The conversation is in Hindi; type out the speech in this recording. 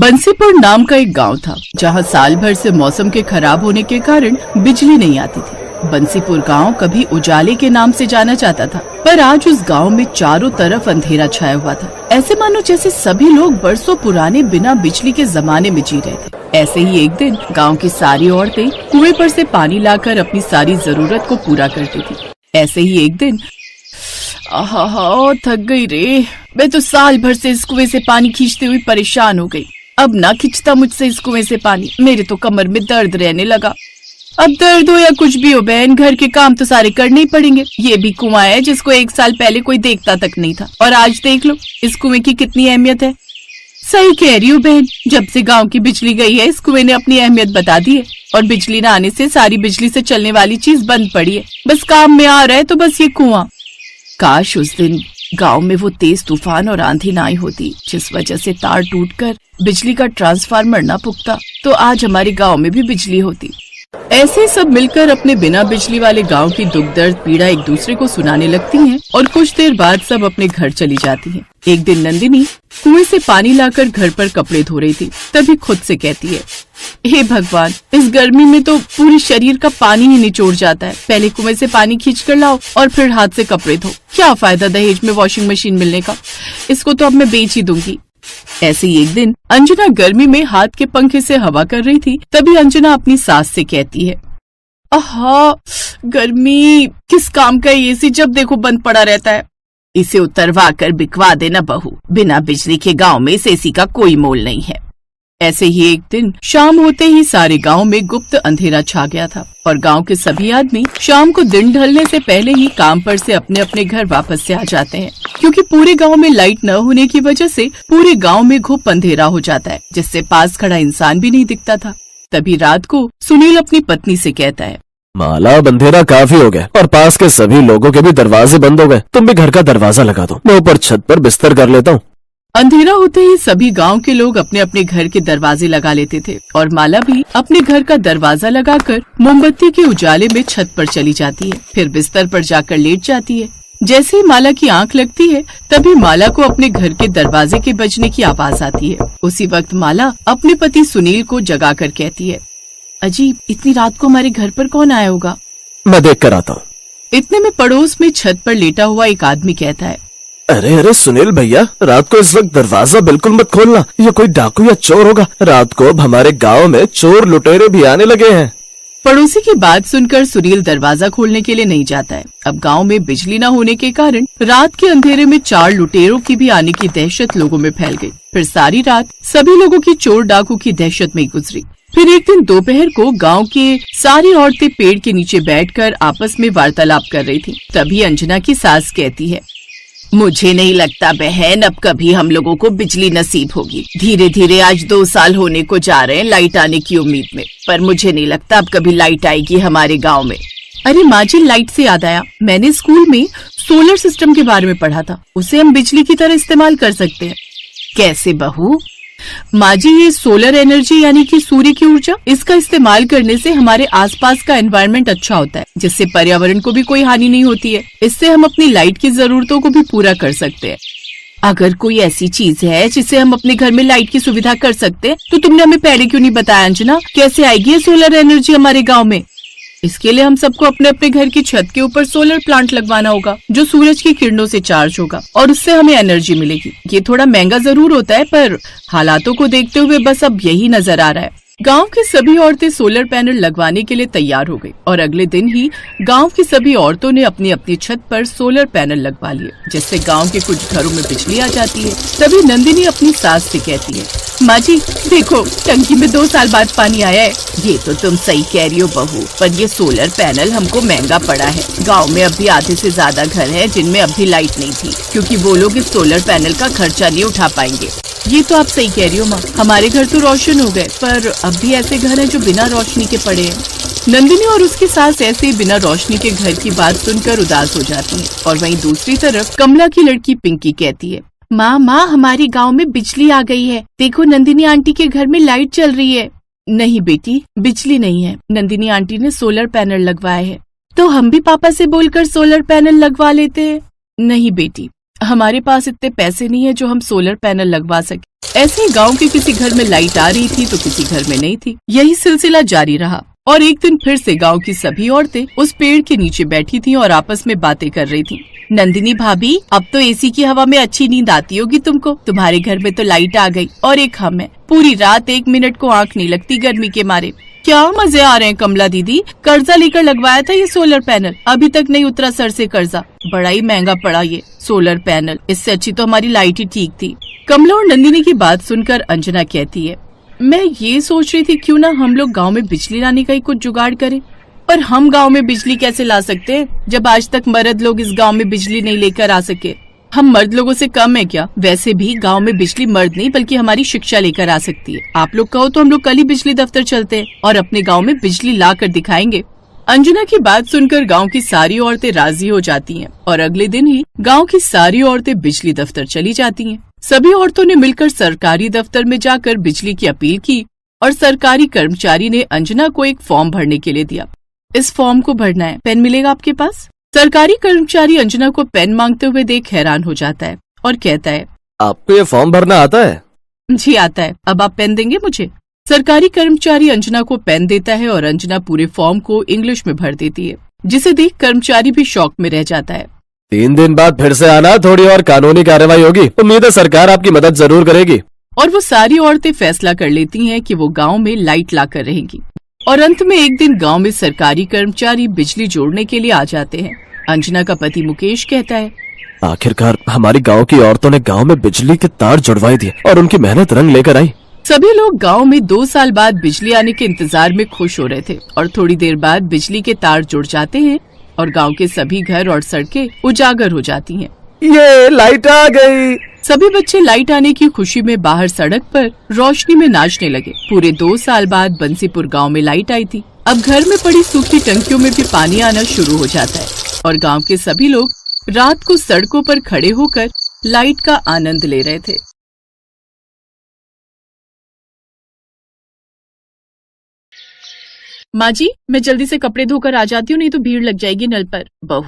बंसीपुर नाम का एक गांव था जहां साल भर से मौसम के खराब होने के कारण बिजली नहीं आती थी। बंसीपुर गांव कभी उजाले के नाम से जाना जाता था, पर आज उस गांव में चारों तरफ अंधेरा छाया हुआ था। ऐसे मानो जैसे सभी लोग बरसों पुराने बिना बिजली के जमाने में जी रहे थे। ऐसे ही एक दिन गांव की सारी औरतें कुएं पर से पानी लाकर अपनी सारी जरूरत को पूरा करती थी। ऐसे ही एक दिन आहा, थक गई रे, मैं तो साल भर से इस कुएं से पानी खींचते हुए परेशान हो गई। अब ना खींचता मुझसे इस कुएं से पानी, मेरे तो कमर में दर्द रहने लगा। अब दर्द हो या कुछ भी हो बहन, घर के काम तो सारे करने ही पड़ेंगे। ये भी कुआं है जिसको 1 साल पहले कोई देखता तक नहीं था, और आज देख लो इस कुएं की कितनी अहमियत है। सही कह रही हूँ बहन, जब से गांव की बिजली गई है इस कुएं ने अपनी अहमियत बता दी है, और बिजली न आने से सारी बिजली से चलने वाली चीज बंद पड़ी है। बस काम में आ रहा है तो बस ये कुआं। काश उस दिन गांव में वो तेज तूफान और आंधी ना आई होती जिस वजह से तार टूटकर बिजली का ट्रांसफार्मर न पुगता, तो आज हमारे गांव में भी बिजली होती। ऐसे सब मिलकर अपने बिना बिजली वाले गांव की दुख दर्द पीड़ा एक दूसरे को सुनाने लगती हैं, और कुछ देर बाद सब अपने घर चली जाती हैं। एक दिन नंदिनी कुएं से पानी लाकर घर पर कपड़े धो रही थी, तभी खुद से कहती है, हे भगवान, इस गर्मी में तो पूरे शरीर का पानी ही निचोड़ जाता है। पहले कुएं से पानी खींच कर लाओ और फिर हाथ से कपड़े धो। क्या फायदा दहेज में वॉशिंग मशीन मिलने का, इसको तो अब मैं बेच ही दूंगी। ऐसे ही एक दिन अंजना गर्मी में हाथ के पंखे से हवा कर रही थी, तभी अंजना अपनी सास से कहती है, आहा, गर्मी, किस काम का एसी जब देखो बंद पड़ा रहता है। इसे उतरवा कर बिकवा देना बहू, बिना बिजली के गांव में इस एसी का कोई मोल नहीं है। ऐसे ही एक दिन शाम होते ही सारे गांव में गुप्त अंधेरा छा गया था, और गांव के सभी आदमी शाम को दिन ढलने से पहले ही काम पर से अपने अपने घर वापस से आ जाते हैं, क्योंकि पूरे गांव में लाइट न होने की वजह से पूरे गांव में घुप अंधेरा हो जाता है, जिससे पास खड़ा इंसान भी नहीं दिखता था। तभी रात को सुनील अपनी पत्नी से कहता है, माला, अंधेरा काफी हो गया और पास के सभी लोगों के भी दरवाजे बंद हो गए। तुम भी घर का दरवाजा लगा दो, मैं ऊपर छत पर बिस्तर कर लेता हूँ। अंधेरा होते ही सभी गांव के लोग अपने अपने घर के दरवाजे लगा लेते थे, और माला भी अपने घर का दरवाजा लगाकर मोमबत्ती के उजाले में छत पर चली जाती है, फिर बिस्तर पर जाकर लेट जाती है। जैसे ही माला की आंख लगती है तभी माला को अपने घर के दरवाजे के बजने की आवाज आती है। उसी वक्त माला अपने पति सुनील को जगाकर कहती है, अजीब, इतनी रात को हमारे घर पर कौन आया होगा? मैं देख कर आता हूँ। इतने में पड़ोस में छत पर लेटा हुआ एक आदमी कहता है, अरे अरे सुनील भैया, रात को इस वक्त दरवाजा बिल्कुल मत खोलना, ये कोई डाकू या चोर होगा। रात को अब हमारे गांव में चोर लुटेरे भी आने लगे हैं। पड़ोसी की बात सुनकर सुनील दरवाजा खोलने के लिए नहीं जाता है। अब गांव में बिजली न होने के कारण रात के अंधेरे में 4 लुटेरों की भी आने की दहशत लोगों में फैल गई। फिर सारी रात सभी लोगों की चोर डाकू की दहशत में गुजरी। फिर एक दिन दोपहर को गांव के सारी औरतें पेड़ के नीचे बैठकर आपस में वार्तालाप कर रही थी। तभी अंजना की सास कहती है, मुझे नहीं लगता बहन अब कभी हम लोगों को बिजली नसीब होगी। धीरे धीरे आज 2 साल होने को जा रहे हैं लाइट आने की उम्मीद में, पर मुझे नहीं लगता अब कभी लाइट आएगी हमारे गांव में। अरे माँ जी, लाइट से याद आया, मैंने स्कूल में सोलर सिस्टम के बारे में पढ़ा था, उसे हम बिजली की तरह इस्तेमाल कर सकते हैं। कैसे बहू? माँ जी, ये सोलर एनर्जी यानी कि सूर्य की ऊर्जा, इसका इस्तेमाल करने से हमारे आसपास का एनवायरनमेंट अच्छा होता है, जिससे पर्यावरण को भी कोई हानि नहीं होती है। इससे हम अपनी लाइट की जरूरतों को भी पूरा कर सकते हैं। अगर कोई ऐसी चीज है जिससे हम अपने घर में लाइट की सुविधा कर सकते हैं, तो तुमने हमें पहले क्यों नहीं बताया अंजना? कैसे आएगी ये सोलर एनर्जी हमारे गाँव में? इसके लिए हम सबको अपने अपने घर की छत के ऊपर सोलर प्लांट लगवाना होगा, जो सूरज की किरणों से चार्ज होगा, और उससे हमें एनर्जी मिलेगी। ये थोड़ा महंगा जरूर होता है, पर हालातों को देखते हुए बस अब यही नजर आ रहा है। गांव की सभी औरतें सोलर पैनल लगवाने के लिए तैयार हो गई, और अगले दिन ही गांव की सभी औरतों ने अपनी अपनी छत पर सोलर पैनल लगवा लिए, जिससे गांव के कुछ घरों में बिजली आ जाती है। तभी नंदिनी अपनी सास से कहती है, माँ जी देखो, टंकी में 2 साल बाद पानी आया है। ये तो तुम सही कह रही हो बहू, पर ये सोलर पैनल हमको महंगा पड़ा है। गांव में अभी आधे से ज्यादा घर हैं जिनमें अभी लाइट नहीं थी, क्योंकि वो लोग इस सोलर पैनल का खर्चा नहीं उठा पाएंगे। ये तो आप सही कह रही हो माँ, हमारे घर तो रोशन हो गए, पर अब भी ऐसे घर हैं जो बिना रोशनी के पड़े हैं। नंदिनी और उसकी सास ऐसे ही बिना रोशनी के घर की बात सुनकर उदास हो जाती है। और वहीं दूसरी तरफ कमला की लड़की पिंकी कहती है, माँ हमारे गांव में बिजली आ गई है, देखो नंदिनी आंटी के घर में लाइट चल रही है। नहीं बेटी, बिजली नहीं है, नंदिनी आंटी ने सोलर पैनल लगवाए हैं। तो हम भी पापा से बोलकर सोलर पैनल लगवा लेते हैं। नहीं बेटी, हमारे पास इतने पैसे नहीं है जो हम सोलर पैनल लगवा सके। ऐसे ही गांव के किसी घर में लाइट आ रही थी तो किसी घर में नहीं थी। यही सिलसिला जारी रहा और एक दिन फिर से गांव की सभी औरतें उस पेड़ के नीचे बैठी थीं और आपस में बातें कर रही थीं। नंदिनी भाभी, अब तो एसी की हवा में अच्छी नींद आती होगी तुमको। तुम्हारे घर में तो लाइट आ गई और एक हम है, पूरी रात 1 मिनट को आंख नहीं लगती गर्मी के मारे। क्या मजे आ रहे हैं कमला दीदी, कर्जा लेकर लगवाया था ये सोलर पैनल, अभी तक नहीं उतरा सर से कर्जा। बड़ा ही महंगा पड़ा ये सोलर पैनल, इससे अच्छी तो हमारी लाइट ही ठीक थी। कमला और नंदिनी की बात सुनकर अंजना कहती है, मैं ये सोच रही थी क्यों ना हम लोग गांव में बिजली लाने का ही कुछ जुगाड़ करें। पर हम गांव में बिजली कैसे ला सकते हैं जब आज तक मर्द लोग इस गांव में बिजली नहीं लेकर आ सके। हम मर्द लोगों से कम है क्या? वैसे भी गांव में बिजली मर्द नहीं बल्कि हमारी शिक्षा लेकर आ सकती है। आप लोग कहो तो हम लोग कल ही बिजली दफ्तर चलते हैं और अपने गांव में बिजली ला कर दिखाएंगे। अंजना की बात सुनकर गांव की सारी औरतें राजी हो जाती हैं और अगले दिन ही गांव की सारी औरतें बिजली दफ्तर चली जाती हैं। सभी औरतों ने मिलकर सरकारी दफ्तर में जाकर बिजली की अपील की और सरकारी कर्मचारी ने अंजना को एक फॉर्म भरने के लिए दिया। इस फॉर्म को भरना है, पेन मिलेगा आपके पास? सरकारी कर्मचारी अंजना को पेन मांगते हुए देख हैरान हो जाता है और कहता है, आपको ये फॉर्म भरना आता है? जी आता है। अब आप पेन देंगे मुझे? सरकारी कर्मचारी अंजना को पेन देता है और अंजना पूरे फॉर्म को इंग्लिश में भर देती है, जिसे देख कर्मचारी भी शॉक में रह जाता है। 3 दिन बाद फिर से आना, थोड़ी और कानूनी कार्रवाई होगी। उम्मीद है सरकार आपकी मदद जरूर करेगी। और वो सारी औरतें फैसला कर लेती हैं कि वो गांव में लाइट लाकर रहेंगी। और अंत में एक दिन गांव में सरकारी कर्मचारी बिजली जोड़ने के लिए आ जाते हैं। अंजना का पति मुकेश कहता है, आखिरकार हमारी गांव की औरतों ने गांव में बिजली के तार जुड़वाई दिए और उनकी मेहनत रंग लेकर आई। सभी लोग गांव में 2 साल बाद बिजली आने के इंतजार में खुश हो रहे थे और थोड़ी देर बाद बिजली के तार जुड़ जाते हैं और गांव के सभी घर और सड़कें उजागर हो जाती हैं। ये लाइट आ गई। सभी बच्चे लाइट आने की खुशी में बाहर सड़क पर रोशनी में नाचने लगे। पूरे 2 साल बाद बंसीपुर गांव में लाइट आई थी। अब घर में पड़ी सूखी टंकियों में भी पानी आना शुरू हो जाता है और गांव के सभी लोग रात को सड़कों पर खड़े होकर लाइट का आनंद ले रहे थे। माँ जी, मैं जल्दी से कपड़े धोकर आ जाती हूँ, नहीं तो भीड़ लग जाएगी नल पर। बहू